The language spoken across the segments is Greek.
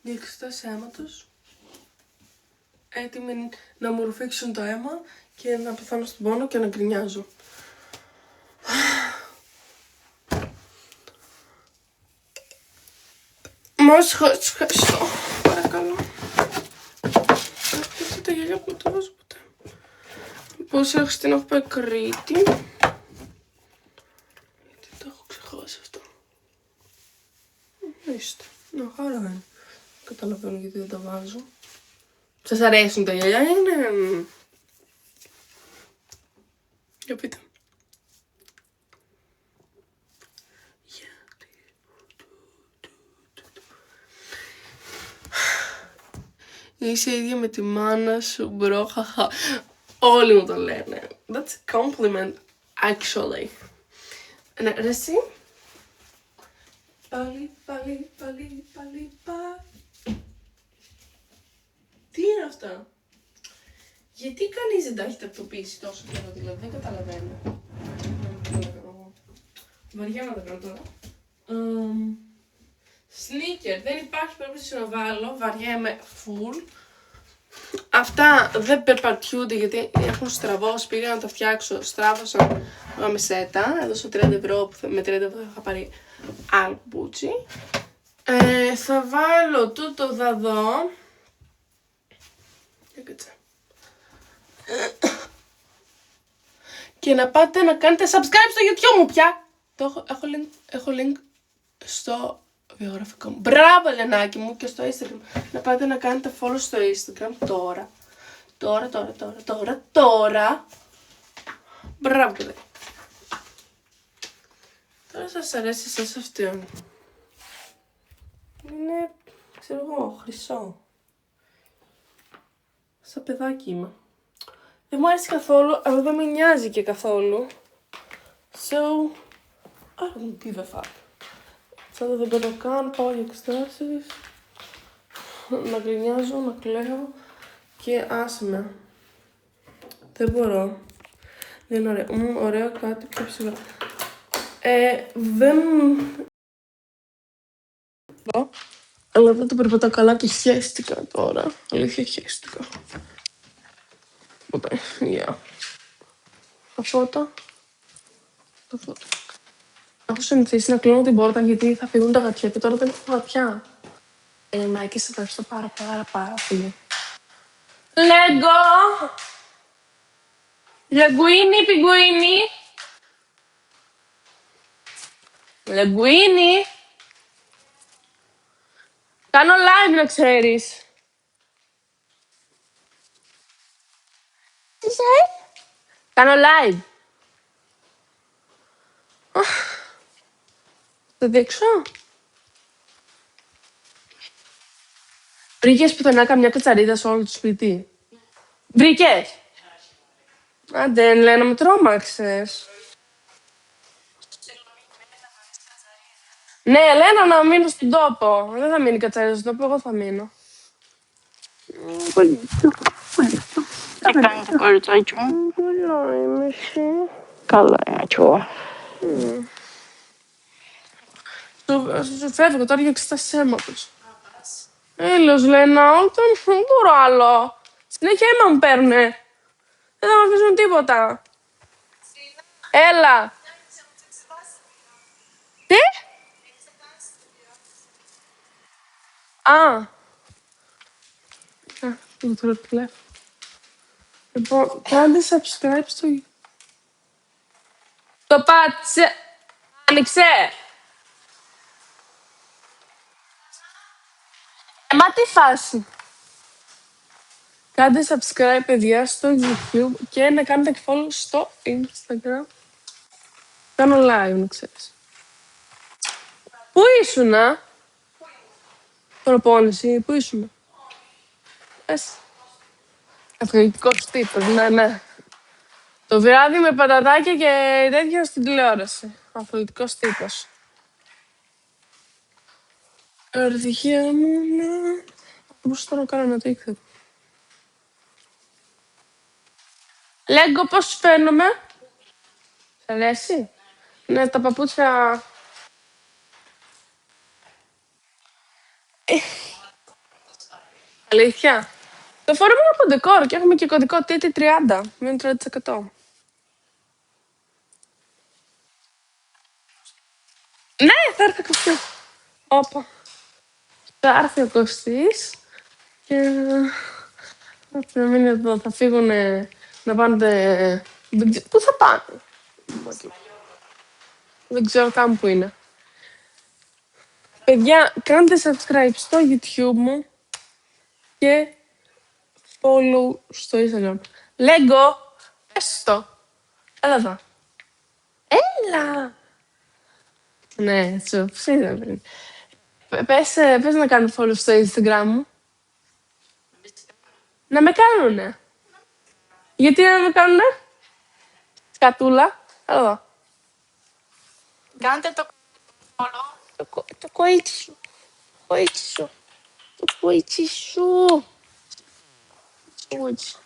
για εξετάσεις αίματος. Έτοιμοι να μου ρουφήξουν το αίμα και να πεθάνω στον πόνο και να γκρινιάζω. Μας ευχαριστώ. Παρακαλώ. Αυτή τα γυαλιά που το βάζω ποτέ. Πώς έχω στην έχω πάει Κρήτη. Γιατί το έχω ξεχάσει αυτό. Είστε. Να χαρά είναι. Καταλαβαίνω γιατί δεν τα βάζω. Σας αρέσουν τα γυαλιά, είναι... Για πείτε. Είσαι ίδια με τη μάνα σου, μπρο, χαχα. Όλοι μου το λένε. That's a compliment, actually. Ναι, ρε εσύ. Πάλι. Τι είναι αυτά? Γιατί κανείς δεν τα έχει τακτοποιήσει τόσο καιρό, δηλαδή, δεν καταλαβαίνω. Βαριά να τα κάνω τώρα. Sneaker, δεν υπάρχει περίπτωση να βάλω, βαριέμαι full. Αυτά δεν περπατιούνται γιατί έχουν στραβώσει, πήγα να τα φτιάξω, στράβωσα με σέτα, έδωσα 30 ευρώ, με 30 ευρώ θα πάρει άλλο μπούτσι. Θα βάλω τούτο δαδό. Και να πάτε να κάνετε subscribe στο YouTube μου πια. Έχω link στο βιογραφικό μου. Μπράβο Λενάκι μου, και στο Instagram. Να πάτε να κάνετε follow στο Instagram τώρα. Τώρα. Μπράβο παιδί. Τώρα σας αρέσει εσάς αυτό. Είναι, ξέρω εγώ, χρυσό. Σαν παιδάκι είμαι. Δεν μου αρέσει καθόλου, αλλά δεν με νοιάζει και καθόλου. So, I don't give a fuck. Αυτά δεν παίρνω καν, πάω για εξετάσεις. Να γκρινιάζω, να κλαίω και άσε με. Δεν μπορώ. Δεν είναι ωραίο. Ωραίο κάτι πιο ψηλό. Δεν... Αλλά δεν το περπατάω καλά και χέστηκα τώρα. Αλήθεια χέστηκα. Οπότε, yeah. Τα φώτα. Έχω συνηθίσει να κλείνω την πόρτα γιατί θα φύγουν τα γατιά και τώρα δεν έχω γατιά. Μάικη, σε ευχαριστώ πάρα πολύ. Λέγκο! Λεγκουίνι, πιγκουίνι! Λεγκουίνι! Κάνω live να ξέρεις. Τι είσαι? Κάνω live. Θα δείξω. Βρήκες πουθενά καμιά κατσαρίδα σε όλο το σπίτι? Βρήκες? Άντε, Λένα, με τρόμαξες. Ναι, Ελένα, να μείνω στον τόπο. Δεν θα μείνει η κατσαρίδα στον τόπο, εγώ θα μείνω. Τι κάνει το κοριτσάκι μου? Καλά είμαι εσύ. Καλά είμαι κι εγώ. Σου φεύγω τώρα για εξετάσεις αίματος. Έλεος, Λένα, δεν μπορώ άλλο. Συνέχεια αίμα μου παίρνουνε. Δεν θα μου αφήσουν τίποτα. Έλα. Τι? Το τηλέφωνο. Λοιπόν, κάντε subscribe στο... Το πάτησε. Άνοιξε. Μα τι φάση. Κάντε subscribe, παιδιά, στο YouTube και να κάνετε και follow στο Instagram. Κάνω live, να ξέρεις. Πού ήσουνα? Προπόνηση, πού ήσουνα? Αθλητικός τύπος, ναι. Το βράδυ με πατατάκια και τέτοια στην τηλεόραση. Αθλητικός τύπος. Ευτυχία μου, ναι. Πώς τώρα κάνω να το ήξερα. Λέγκο, πώς φαίνομαι? Σ' αρέσει? Ναι, τα παπούτσια... Αλήθεια. Το φόρεμα είναι από ντεκόρ και έχουμε και κωδικό TT30. Μείνει 30%. Ναι, θα έρθει ο Κωστής. Όπα. Θα έρθει ο Κωστής και θα μείνει εδώ. Θα φύγουν να πάνε. Πού θα πάνε. Δεν ξέρω καν που είναι. Παιδιά, κάντε subscribe στο YouTube μου και follow στο Instagram. Λέγκο, πες το. Έλα εδώ. Έλα. Ναι, σου ψήφισα πριν. Πες να κάνω follow στο Instagram μου. Να με κάνουνε. Γιατί να με κάνουνε. Σκατούλα. Έλα εδώ. Κάντε το follow. Το κορίτσι σου. Το κορίτσι σου. Το κορίτσι σου. Το κορίτσι.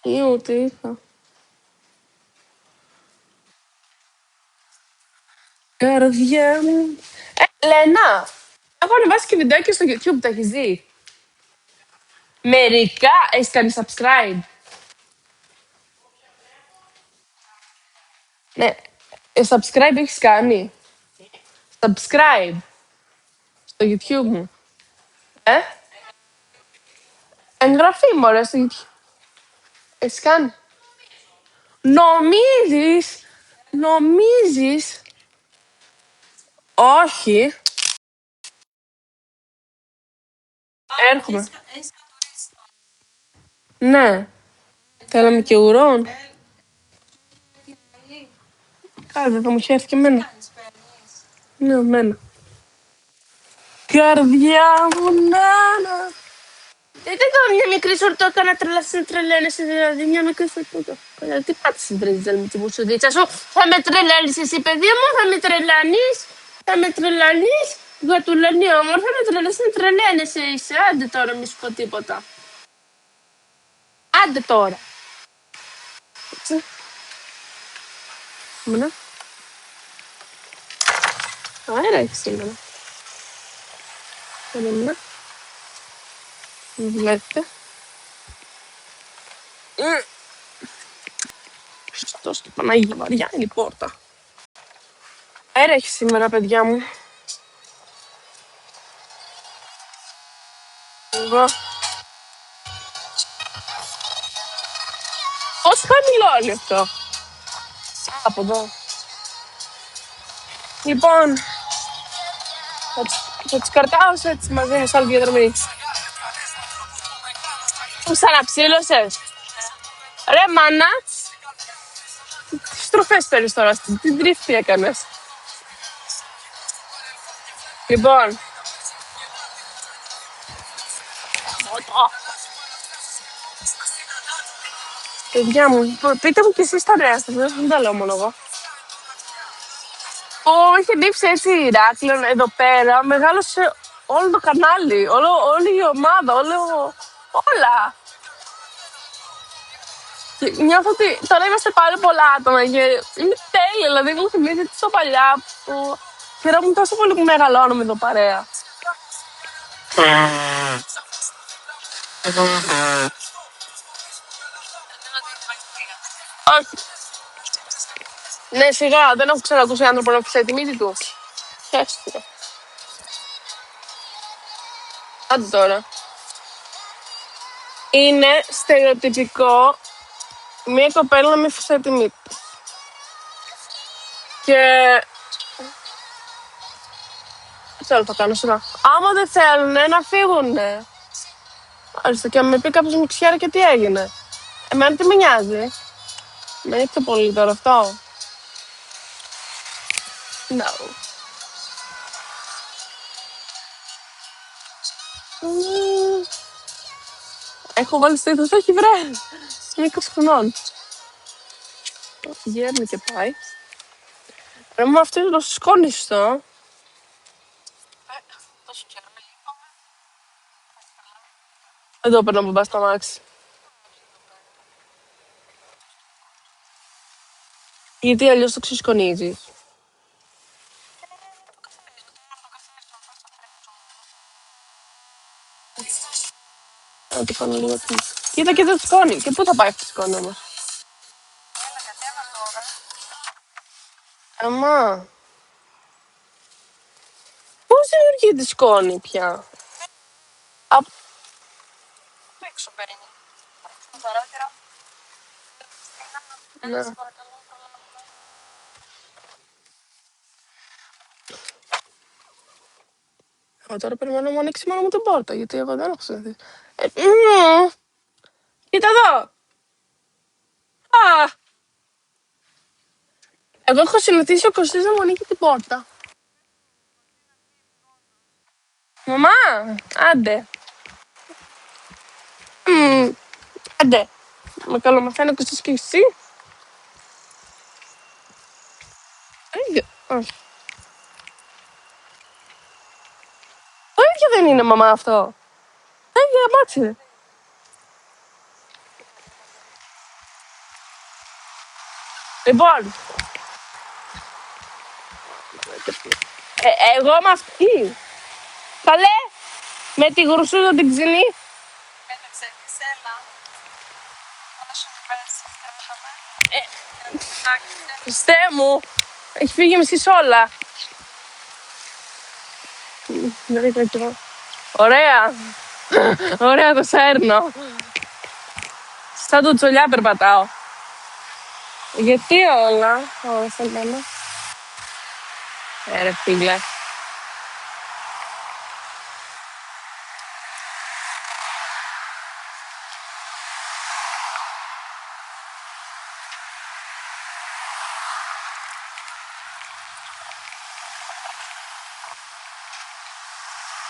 Ούτε είχα. Καρδιά μου. Λένα, έχω ανεβάσει και βιντεάκια στο YouTube, τα έχεις δει. Μερικά έχεις κάνει subscribe. Ναι, subscribe έχεις κάνει. Subscribe στο YouTube μου. Εγγραφή μωρέ στο YouTube. Έχεις κάνει. Νομίζεις. Όχι. Έρχομαι. Ναι. Θέλαμε και ουρών. Κάτσε, θα μου χέρει και εμένα. Ναι, εμένα. Καρδιά μου, νάνα. Δεν κάνω μια μικρή σορτόκα να τρελαίνεσαι, δηλαδή μια μικρή σορτόκα. Τι πάτησε την τρελή με τη μουσουδίτσα σου. Θα με τρελαίνεις εσύ, παιδί μου, θα με τρελάνεις. Θα με τρελάνεις. Γατουλανή όμορφα, με τρελαίνεσαι είσαι. Άντε τώρα, μη σου πω τίποτα. Άντε τώρα. Μένα. Αέρα έχει σήμερα. Μένα. Βλέπετε. Χριστός και Παναγία βαριά είναι η πόρτα. Αέρα έχει σήμερα, παιδιά μου. Εγώ. Πώς χαμηλό είναι αυτό. Από εδώ. Λοιπόν, θα τις κρατάω έτσι μαζί μου σαν διαδρομή. Μου ξαναψήλωσες. Ρε μάνα. Τι στροφές παίρνεις τώρα, τι τρίφτη έκανες. Λοιπόν. Παιδιά μου, πείτε μου κι εσείς τα νέα σας, δεν τα λέω μόνο εγώ. Είχε ντύψει έτσι η Ηράκλειον εδώ πέρα, μεγάλωσε όλο το κανάλι, όλη η ομάδα, όλα. Και νιώθω ότι τώρα είμαστε πάλι πολλά άτομα και είναι τέλεια, δηλαδή μου θυμίζει τόσο παλιά που χαιρόμουν τόσο πολύ που μεγαλώνουμε εδώ παρέα. Όχι. Ναι, σιγά, δεν έχω ξανακούσει άνθρωπο να φυσάει τη μύτη του. Χαίρεστε. Άντε τώρα. Είναι στερεοτυπικό μία κοπέλα να μην φυσάει τη μύτη. Και... τι άλλο θα κάνω σειρά. Άμα δεν θέλουνε να φύγουνε. Άριστο, και αν με πει κάποιος μου ξέρει και τι έγινε. Εμένα τι με νοιάζει. Με είναι πιο πολύ τώρα αυτό. No. Έχω βάλει στήθος, όχι βρε. Είμαι 20 χρονών. Γέρνει και πάει. Ρε μου αυτό είναι το σκόνιστο. Εδώ παίρνω από μπα στο αμάξι. Γιατί αλλιώς το ξεσκονίζεις. Να το κάνω λίγο εκεί. Κοίτα και το σκόνη. Και πού θα πάει αυτό το σκόνη όμως. Αμά. Πώς δημιουργείται σκόνη πια. Από Έξω παίρνει. Στο παράθυρο. ναι. Εγώ τώρα περιμένω να μου ανοίξει μόνο μου την πόρτα, γιατί εγώ δεν έχω συνηθίσει. Κοίτα εδώ! Α! Εγώ έχω συνηθίσει ο Κωστής να μου ανοίγει την πόρτα. Μαμά! Άντε! Άντε! Με καλομαθαίνει ο Κωστής και εσύ. Όχι. Το ίδιο δεν είναι, μαμά, αυτό. Το ίδιο αμάξι. Λοιπόν, εγώ με αυτή. Καλέ, με τη γρουσούδα την ξυνή. Πέταξε τη σέλα. Όσο πέρασε, τρέχαμε. Χριστέ μου, έχει φύγει μισή όλα. Δεν ρίχνω καιρό. Ωραία. Ωραία, το σέρνω. Σαν το τσολιά περπατάω. Γιατί όλα σαν μένα. Ρε φίλε.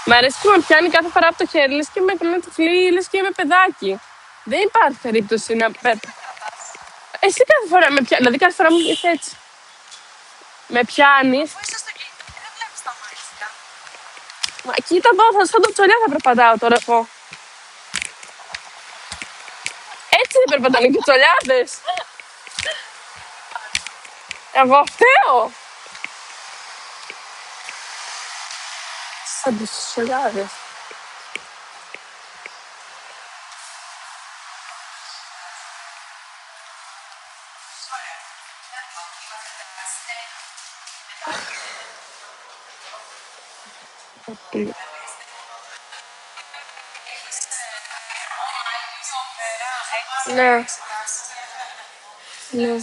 Μ' αρέσει που με πιάνει κάθε φορά από το χέρι, λες και με κάνει τυφλή, λες και είμαι παιδάκι. Δεν υπάρχει περίπτωση να πέτω. Εσύ κάθε φορά με πιάνει, δηλαδή κάθε φορά μου είσαι έτσι. Με πιάνεις. Πού είσαι στο κινητό και δεν βλέπεις τα μάτια. Μα κοίτα εδώ, σαν το τσολιά θα περπατάω τώρα εγώ. Έτσι δεν περπατάνε και οι τσολιάδες. Εγώ φταίω. Σαν τους τσολιάδες. Ναι. Ναι.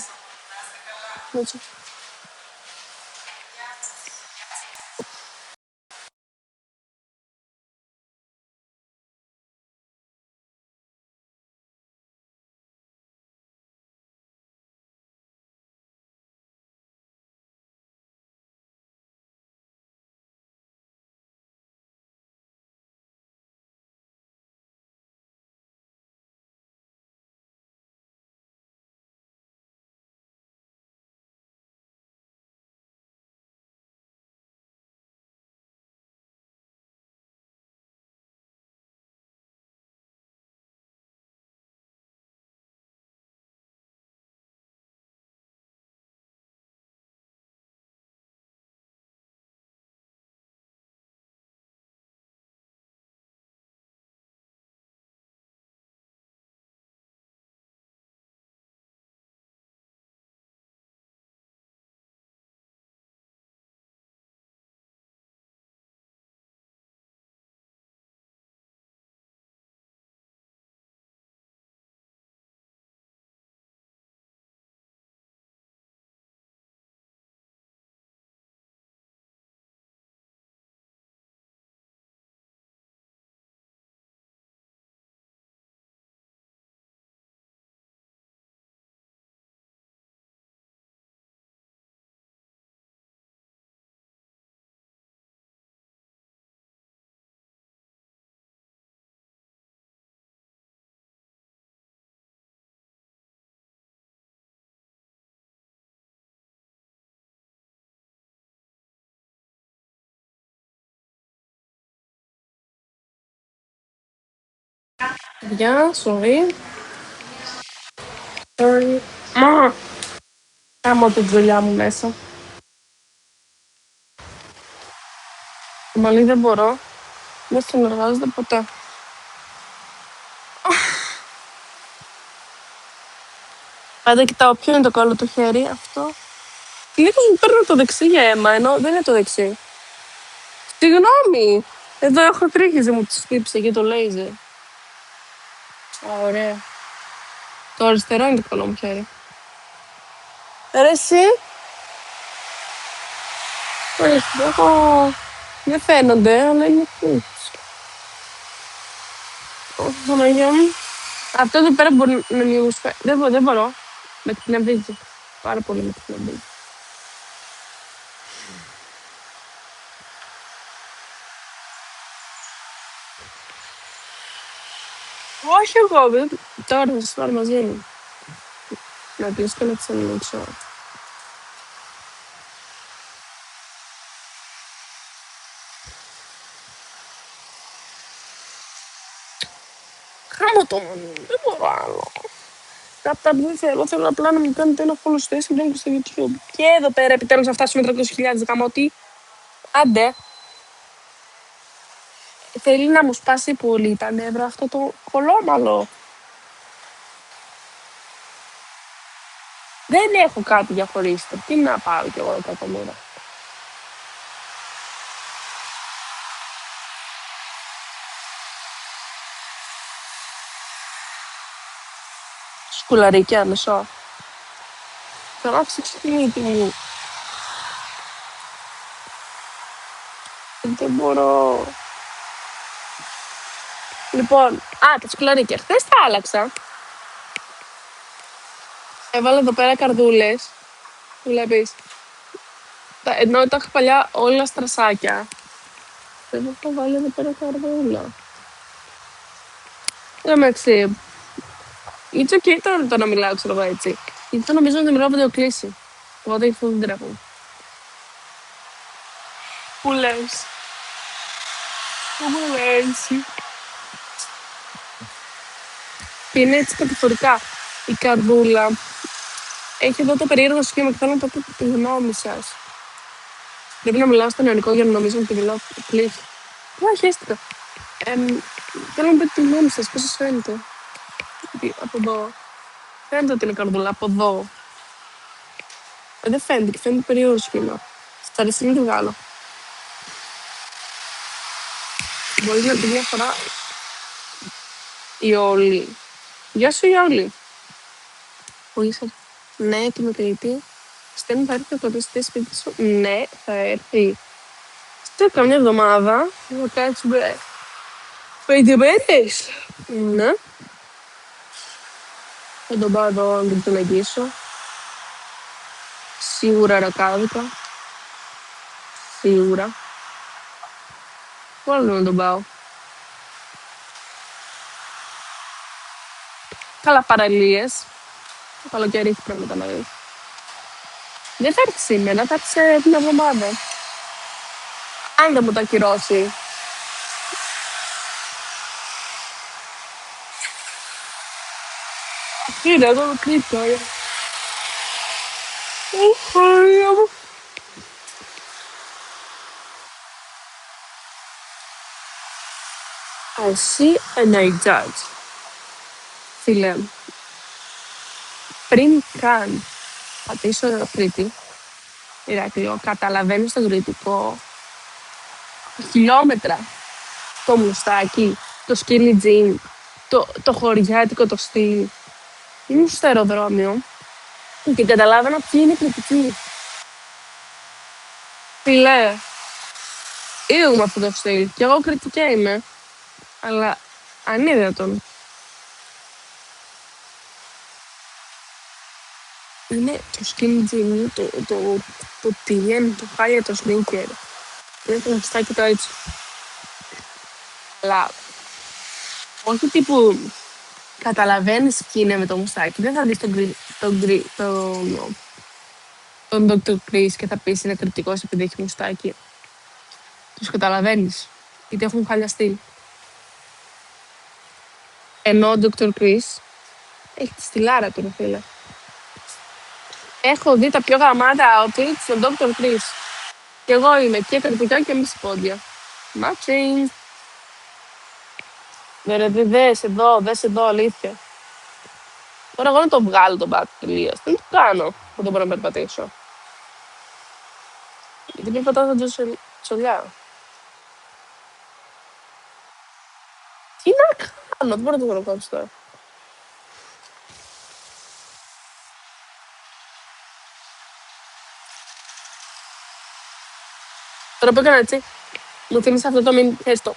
Έτσι. Γεια, sorry. Sorry. Μα! Κάμω την δουλειά μου μέσα. Μαλή δεν μπορώ. Δεν συνεργάζεται ποτέ. Πάντα κοιτάω ποιο είναι το καλό το χέρι, αυτό. Συνήθως μου παίρνω το δεξί για αίμα, ενώ δεν είναι το δεξί. Συγγνώμη! Εδώ έχω τρίχες, δεν μου τις χτύψε και το λέιζερ. Ωραία. Το αριστερό είναι το καλό μου χέρι. Ρε εσύ! Όχι, δεν φαίνονται, αλλά είναι κούτς. Όχι, Παναγιά μου. Αυτό εδώ πέρα μπορεί να μην μου σφαίρει. Δεν μπορώ. Με εκπνευρίζει. Πάρα πολύ με εκπνευρίζει. Όχι εγώ, τώρα θα σας πάρω μαζί μου. Να πεις και να τις ανοίξω. Χάμω το μόνο, δεν μπορώ άλλο. Αυτά που δεν θέλω απλά να μου κάνετε ένα follow στο Instagram και στο YouTube. Και εδώ πέρα επιτέλους να φτάσουμε 300.000 γαμώτη. Άντε. Θέλει να μου σπάσει πολύ τα νεύρα αυτό το κολόμαλο. Δεν έχω κάτι για χωρίστε. Τι να πάρω κι εγώ τα μέρα. Σκουλαρίκια, μισό. Θέλω να ψήξω τη μύτη μου. Δεν μπορώ. Λοιπόν, τα σκουλαρίκια. Χθες τα άλλαξα. Έβαλα εδώ πέρα καρδούλες. Βλέπεις. Ενώ τα είχα παλιά όλα στρασάκια. Δεν έχω βάλει εδώ πέρα καρδούλα. Εντάξει. It's okay το να μιλάω, ξέρω εγώ έτσι. Γιατί νομίζω ότι μιλάω βιντεοκλήση. Οπότε αυτό δεν τρέχω. Πού λες. Πού μου λες. Είναι έτσι κατηφορικά. Η καρδούλα έχει εδώ το περίεργο σχήμα και θέλω να πω τη γνώμη σας. Πρέπει να μιλάω στο νεωνικό για να νομίζω ότι μιλάω κλείχη. Χαίστηκα. Θέλω να πω τη γνώμη σας, πώς σας φαίνεται. Από εδώ. Φαίνεται ότι είναι καρδούλα, από εδώ. Δεν φαίνεται και φαίνεται περίεργο σχήμα. Στα αριστερή είναι βγάλω. Μπορείς να τη διαφορά. Η Όλη. Γεια σου η Όλη. Πού είσαι. Ναι, και με κριτή. Στέλνει θα έρθει το πιστή σπίτι σου. Ναι, θα έρθει. Σε καμιά εβδομάδα θα κάτσουμε 5 μέρες. Ναι. Θα τον πάω εδώ να τον αγγίσω. Σίγουρα ρακάδικα. Σίγουρα. Πού άλλο να τον πάω. Καλά παραλίες. Το καλοκαίρι έχει πράγματα να δει. Δεν θα έρθει σήμερα, θα έρθει την εβδομάδα. Αν δεν μου τα ακυρώσει. Είναι εδώ το κρύπτο. I see and I judge. Φίλε, πριν καν πατήσω Κρήτη, Ηράκλειο, καταλαβαίνω στο κριτικό χιλιόμετρα το μουστάκι, το skinny jean, το χωριάτικο το στυλ. Ήμουν στο αεροδρόμιο και καταλάβαινα ποιοι είναι κριτικοί. Φίλε, είμαι αυτό το στυλ κι εγώ κριτικιά είμαι, αλλά ανίδατον. Είναι το skinny jean, το TN, το χάλια, το sneaker. Είναι το μουστάκι το έτσι. Αλλά όχι τύπου καταλαβαίνεις ποιοι είναι με το μουστάκι. Δεν θα δεις τον Dr. Chris και θα πεις είναι κριτικός επειδή έχει μουστάκι. Τους καταλαβαίνεις, γιατί έχουν χάλια στυλ. Ενώ ο Dr. Chris έχει τη στυλάρα του, ρε φίλε. Έχω δει τα πιο γαμάτα outfits στον Dr. Chris. Και εγώ είμαι και κριτικά και μισή πόντια. Matching. Δες εδώ, αλήθεια. Τώρα εγώ να το βγάλω το μπάτι τελείως. Δεν το κάνω που δεν μπορώ να περπατήσω. Γιατί περπατάω σαν τσολιά. Τι να κάνω, δεν μπορώ να το κάνω τώρα. Τώρα που έκανα έτσι, μου θύμισε αυτό το μην έστω.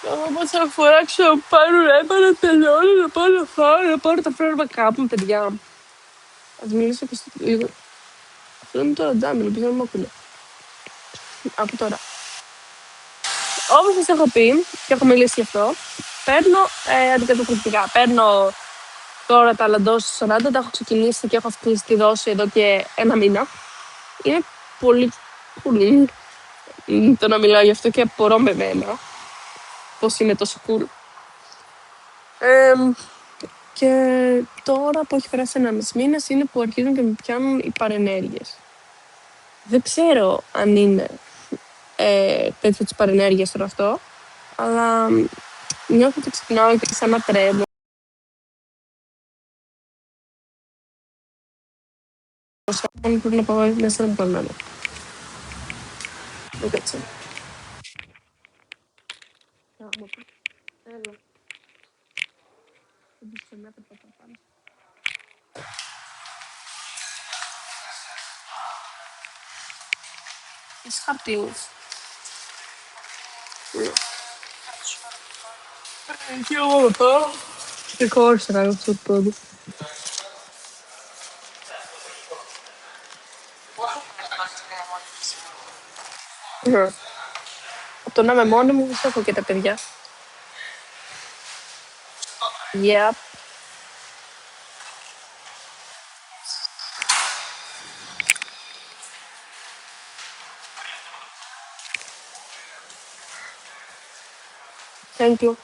Όπως θα φοράξω πάνω ρέμα να τελειώνω, να πάω να φάω, να πάω να τα φέρω κάπου με παιδιά μου. Ας μιλήσω και λίγο. Αυτό είναι το τζάμιλο, πήγα να μου ακούνε. Από τώρα. Όπως σας έχω πει και έχω μιλήσει γι' αυτό, παίρνω αντικατοπτρικά. Παίρνω τώρα τα Λαντός 40, τα έχω ξεκινήσει και έχω αυτή τη δόση εδώ και 1 μήνα. Είναι πολύ cool το να μιλάω γι' αυτό και απορώ με εμένα πώς είναι τόσο cool. Και τώρα που έχει περάσει 1,5 μήνας είναι που αρχίζουν και με πιάνουν οι παρενέργειες. Δεν ξέρω αν είναι τέτοιο της παρενέργειας τώρα αυτό, αλλά νιώθω ότι ξυπνάω και σαν να τρέμω. Σαν πρέπει να πάω μέσα να μπανάνα. Δεν κάτσε. Έλα. Είσαι χαρτίνης. Και εγώ με πάω. Και χώρισα να αυτό το πρώτο. Από το να είμαι μόνη μου, δεν έχω και τα παιδιά. Yep. Thank you.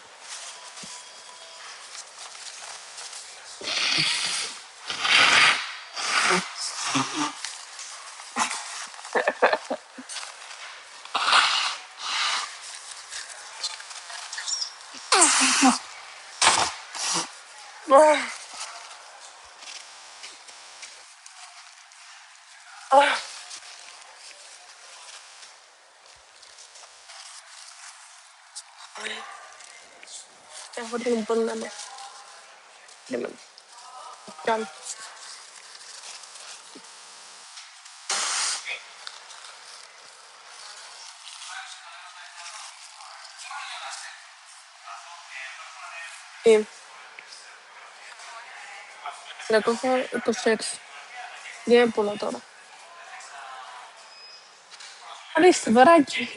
Έχω την πολύ να με. Κάνω. Τι. 326. Δεν είναι πολλά τώρα. Ορίστε, βαράκι.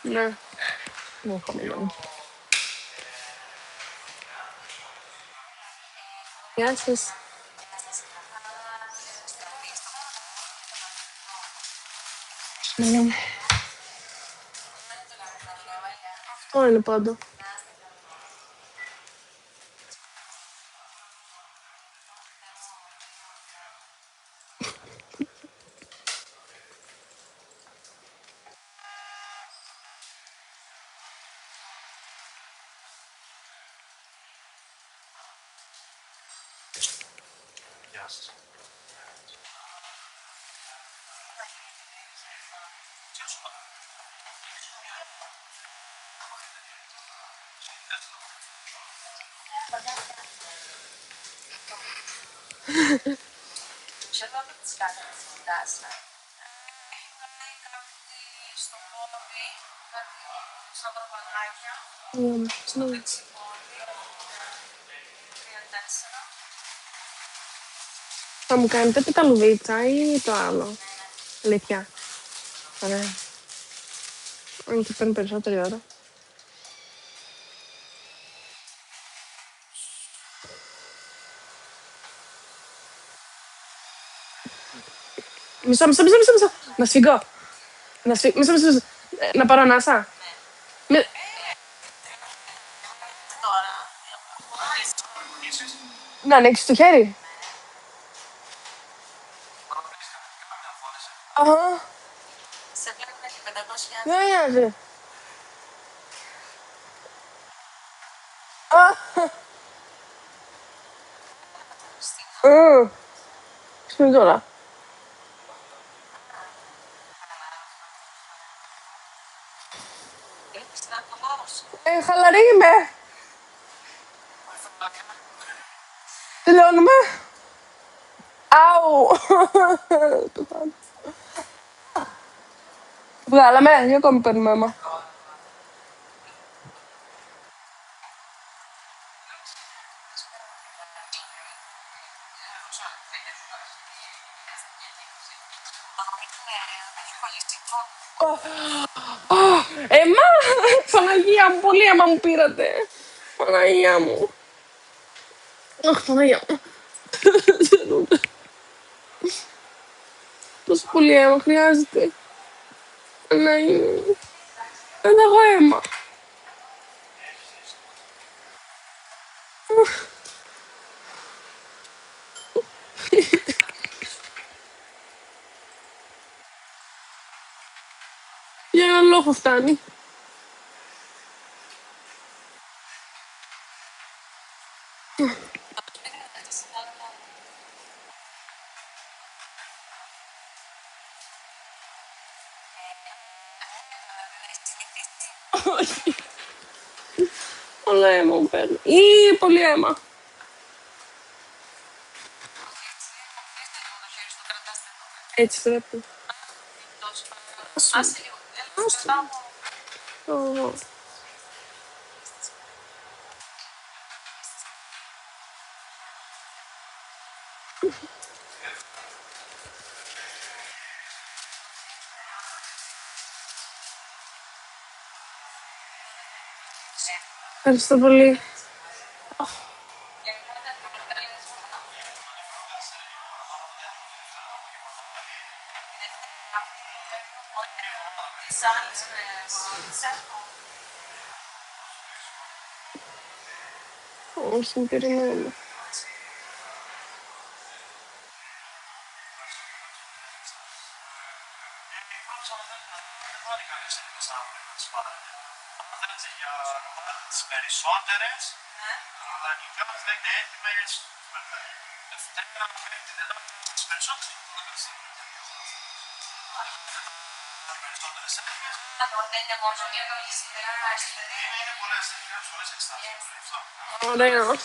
Ναι. Μου χαμηλό. Γεια σας. Αυτό είναι πάντα. Θα μου κάνετε πεταλουδίτσα ή το άλλο. Αλήθεια. Ωραία. Αν και παίρνει περισσότερη ώρα. Μισό. Να σφυγγώ. Μισό. Να πάρω ανάσα. Να ανοίξεις το χέρι. Αχα. Δεν νοιάζει. Στην τώρα. Χαλαρή είμαι. Τελειώνουμε. Αου. Βγάλαμε, για ακόμη παίρνουμε αίμα. Αίμα! Παναγία μου, πολύ αίμα μου πήρατε. Παναγία μου. Αχ, Παναγία μου. Τόσο πολύ αίμα χρειάζεται. Παναγία μου. Δεν έχω αίμα. Για έναν λόγο φτάνει. Όχι. Όλα αίμα μου παίρνει. Ή πολύ αίμα. Έτσι πρέπει. Ω. Ευχαριστώ πολύ. Όχι, μην περιμένω. Ωραία.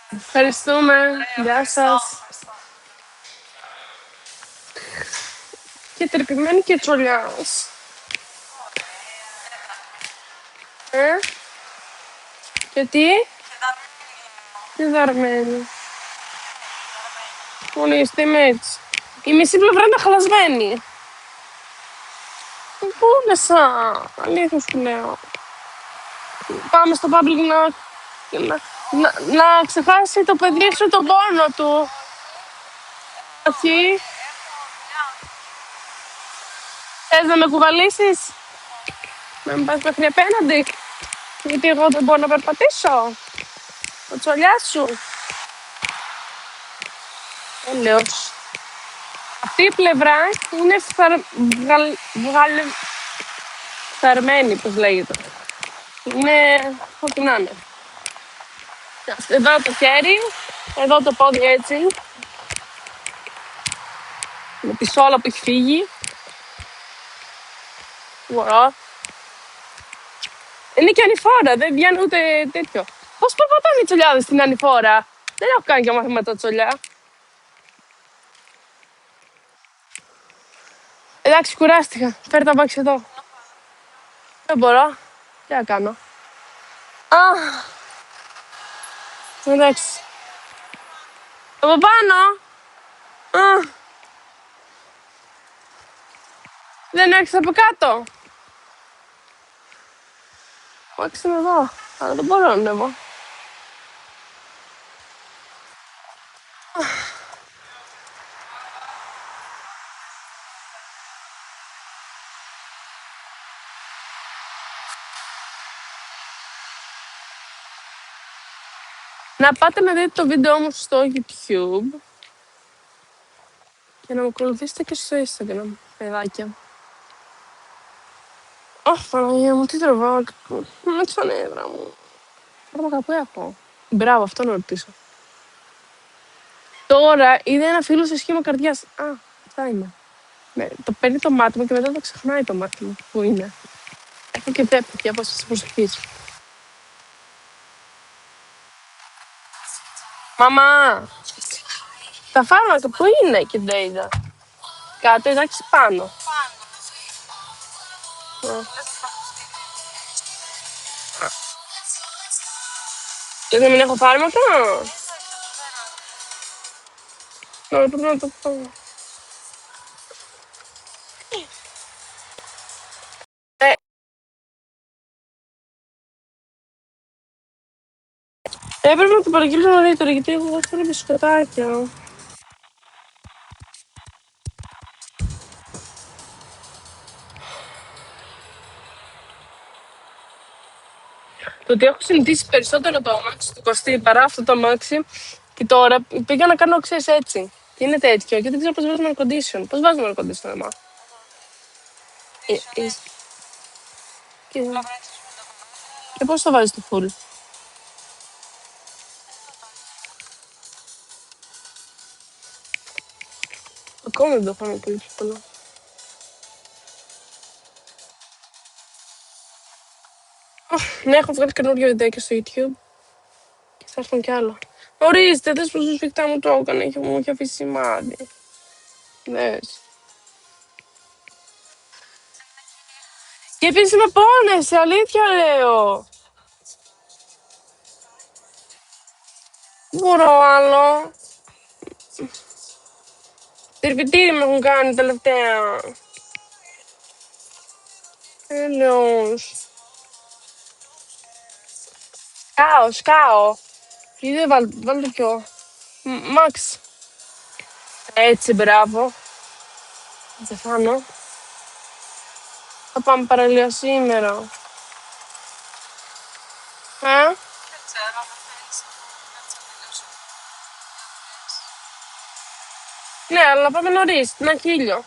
Ευχαριστούμε. Γεια σας. Και τρυπημένη και τσολιάς. Και τι? Και δαρμένη. Ορίστε, είμαι έτσι. Η μισή πλευρά είναι χαλασμένη. Πούλεσα. Αλήθεια σου λέω. Πάμε στο public να ξεχάσει το παιδί σου τον πόνο του. Όχι. Θες να με κουβαλήσεις? Να με πας μέχρι απέναντι? Γιατί εγώ δεν μπορώ να περπατήσω. Το τσολιά σου. Έλεος. Αυτή η πλευρά είναι φθαρμένη, πώς λέγεται. Είναι ό,τι να είναι. Εδώ το χέρι, εδώ το πόδι έτσι. Με τη σόλα που έχει φύγει. Μπορώ. Είναι και ανηφόρα, δεν βγαίνει ούτε τέτοιο. Πώς περπατάνε οι τσολιάδες στην ανηφόρα? Δεν έχω κάνει και μαθήματα τσολιά. Εντάξει, κουράστηκα. Φέρε τα μπάξι εδώ. Δεν μπορώ. Τι να κάνω. Εντάξει. Από πάνω. Δεν έρχεσαι από κάτω. Max είναι εδώ, αλλά δεν μπορώ να ανέβω. Να πάτε να δείτε το βίντεο μου στο YouTube και να με ακολουθήσετε και στο Instagram, παιδάκια. Αχ, Παναγία μου, τι τραβάω. Με τα νεύρα μου. Φάρμακα που έχω. Μπράβο, αυτό να ρωτήσω. Τώρα είδε ένα φίλο σε σχήμα καρδιάς. Α, αυτά είναι. Ναι, το παίρνει το μάτι μου και μετά το ξεχνάει το μάτι μου. Πού είναι. Έχω και τέπη για απόσταση προσοχής. Μαμά! Τα φάρμακα πού είναι και δεν είδα. Κάτω, εντάξει πάνω. Α. Και δεν μην έχω φάρμακα. Τώρα πρέπει να το πω. Έπρεπε να το παραγγείλω νωρίτερα γιατί εγώ θέλω μπισκοτάκια. Το ότι έχω συνηθίσει περισσότερο το αμάξι του Κωστή παρά αυτό το αμάξι και τώρα πήγα να κάνω ξέρεις έτσι. Τι είναι τέτοιο και δεν ξέρω πώς βάζουμε air condition. Πώς βάζουμε air condition εμά. Και πώς το βάζεις το full. Ακόμα δεν το έχω πολύ πολύ. Ναι, έχω βγάλει καινούριο βιντεάκι στο YouTube. Και θα έρθουν κι άλλα. Ορίστε, δες πως το σφιχτά μου το έκανε και μου είχε αφήσει σημάδι. Δες. Και επίσης με πόνεσαι, αλήθεια λέω. Δεν μπορώ άλλο. Τερπιτήρι με έχουν κάνει τελευταία. Έλεος. Σκάω. Γιατί δεν βάλτε πιο. Μαξ. Έτσι, μπράβο. Δεν φάνω. Θα πάμε παραλία σήμερα. Ναι, αλλά πάμε νωρίς, 1 χίλιο.